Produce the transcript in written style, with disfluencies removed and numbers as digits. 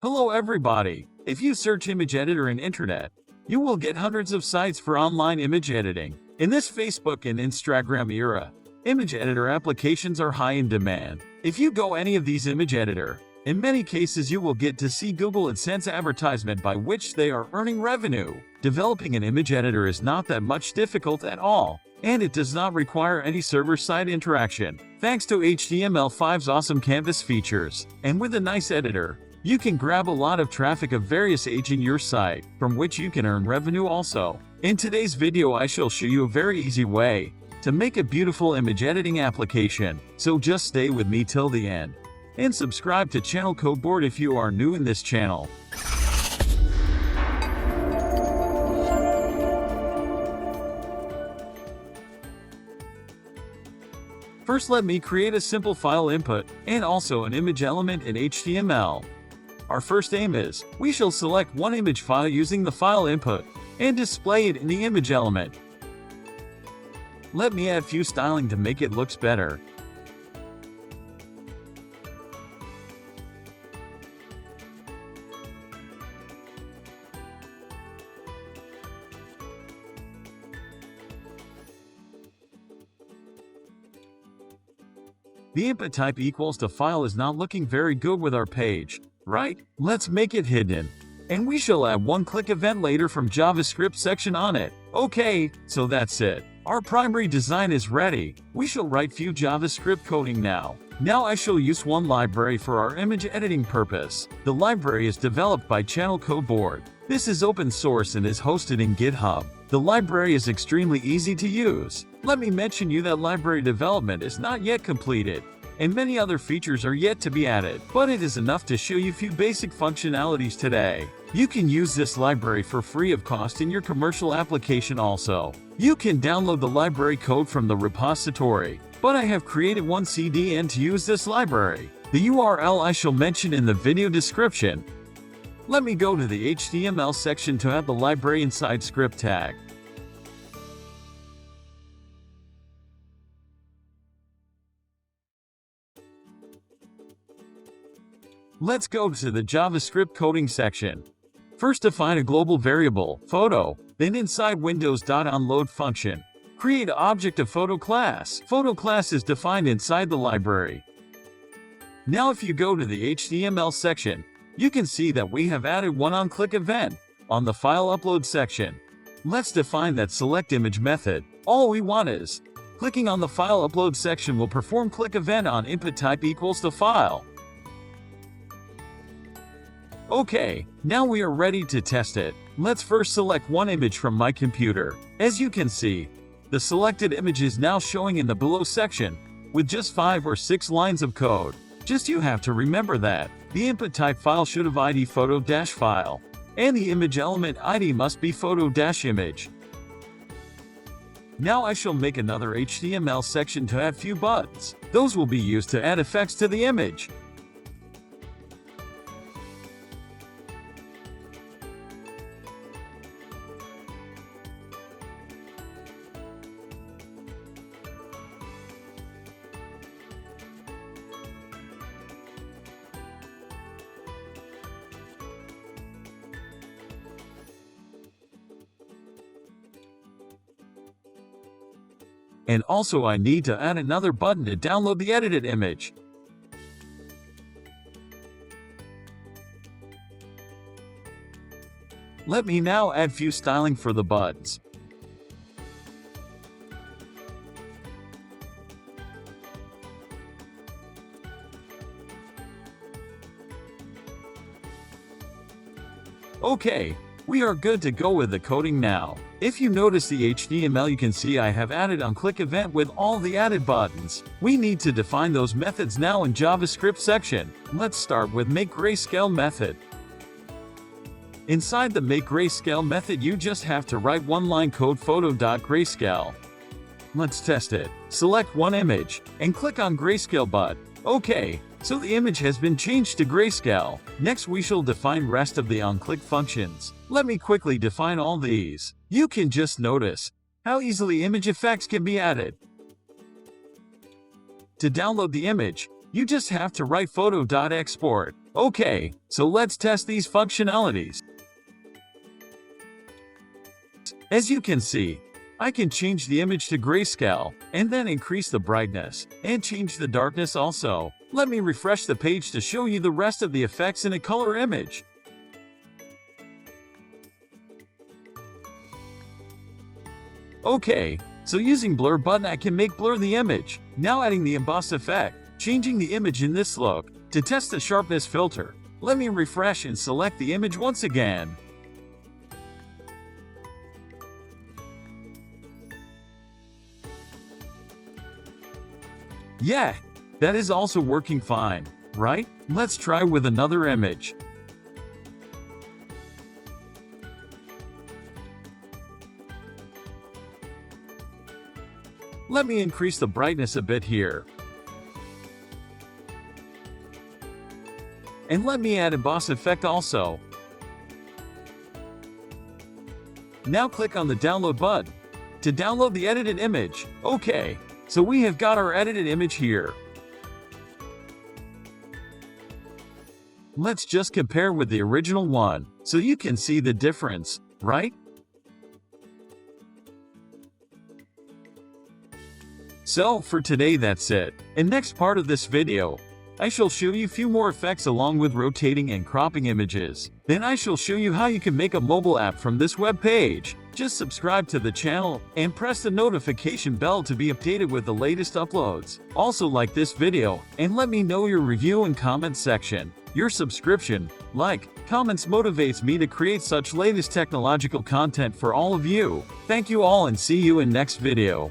Hello everybody! If you search image editor in internet, you will get hundreds of sites for online image editing. In this Facebook and Instagram era, image editor applications are high in demand. If you go any of these image editor, in many cases you will get to see Google AdSense advertisement by which they are earning revenue. Developing an image editor is not that much difficult at all, and it does not require any server-side interaction. Thanks to HTML5's awesome canvas features, and with a nice editor, you can grab a lot of traffic of various age in your site, from which you can earn revenue also. In today's video I shall show you a very easy way to make a beautiful image editing application, so just stay with me till the end. And subscribe to channel Codeboard if you are new in this channel. First, let me create a simple file input and also an image element in HTML. Our first aim is, we shall select one image file using the file input and display it in the image element. Let me add few styling to make it looks better. The input type equals to file is not looking very good with our page, right? Let's make it hidden. And we shall add one click event later from JavaScript section on it. Okay, so that's it. Our primary design is ready. We shall write few JavaScript coding now. Now I shall use one library for our image editing purpose. The library is developed by channel Codeboard. This is open source and is hosted in GitHub. The library is extremely easy to use. Let me mention you that library development is not yet completed, and many other features are yet to be added, but it is enough to show you few basic functionalities today. You can use this library for free of cost in your commercial application also. You can download the library code from the repository, but I have created one CDN to use this library. The URL I shall mention in the video description. Let me go to the HTML section to add the library inside script tag. Let's go to the JavaScript coding section. First, define a global variable, photo, then inside windows.onload function, create an object of photo class. Photo class is defined inside the library. Now if you go to the HTML section, you can see that we have added one on-click event on the file upload section. Let's define that select image method. All we want is, clicking on the file upload section will perform click event on input type equals to file. Okay, now we are ready to test it. Let's first select one image from my computer. As you can see, the selected image is now showing in the below section, with just 5 or 6 lines of code. Just you have to remember that the input type file should have ID photo-file, and the image element ID must be photo-image. Now I shall make another HTML section to add few buttons. Those will be used to add effects to the image. And also I need to add another button to download the edited image. Let me now add few styling for the buttons. Okay, we are good to go with the coding now. If you notice the HTML, you can see I have added on-click event with all the added buttons. We need to define those methods now in JavaScript section. Let's start with make grayscale method. Inside the make grayscale method, you just have to write one line code photo.grayscale. Let's test it. Select one image and click on grayscale button. Okay, so the image has been changed to grayscale. Next we shall define rest of the on-click functions. Let me quickly define all these. You can just notice how easily image effects can be added. To download the image, you just have to write photo.export. Okay, so let's test these functionalities. As you can see, I can change the image to grayscale, and then increase the brightness, and change the darkness also. Let me refresh the page to show you the rest of the effects in a color image. Okay, so using blur button I can make blur the image. Now adding the emboss effect, changing the image in this look. To test the sharpness filter, let me refresh and select the image once again. Yeah, that is also working fine, right? Let's try with another image. Let me increase the brightness a bit here. And let me add emboss effect also. Now click on the download button to download the edited image. Okay, so we have got our edited image here. Let's just compare with the original one, so you can see the difference, right? So for today that's it. In next part of this video, I shall show you a few more effects along with rotating and cropping images. Then I shall show you how you can make a mobile app from this web page. Just subscribe to the channel and press the notification bell to be updated with the latest uploads. Also like this video and let me know your review in comment section. Your subscription, comments motivates me to create such latest technological content for all of you. Thank you all and see you in next video.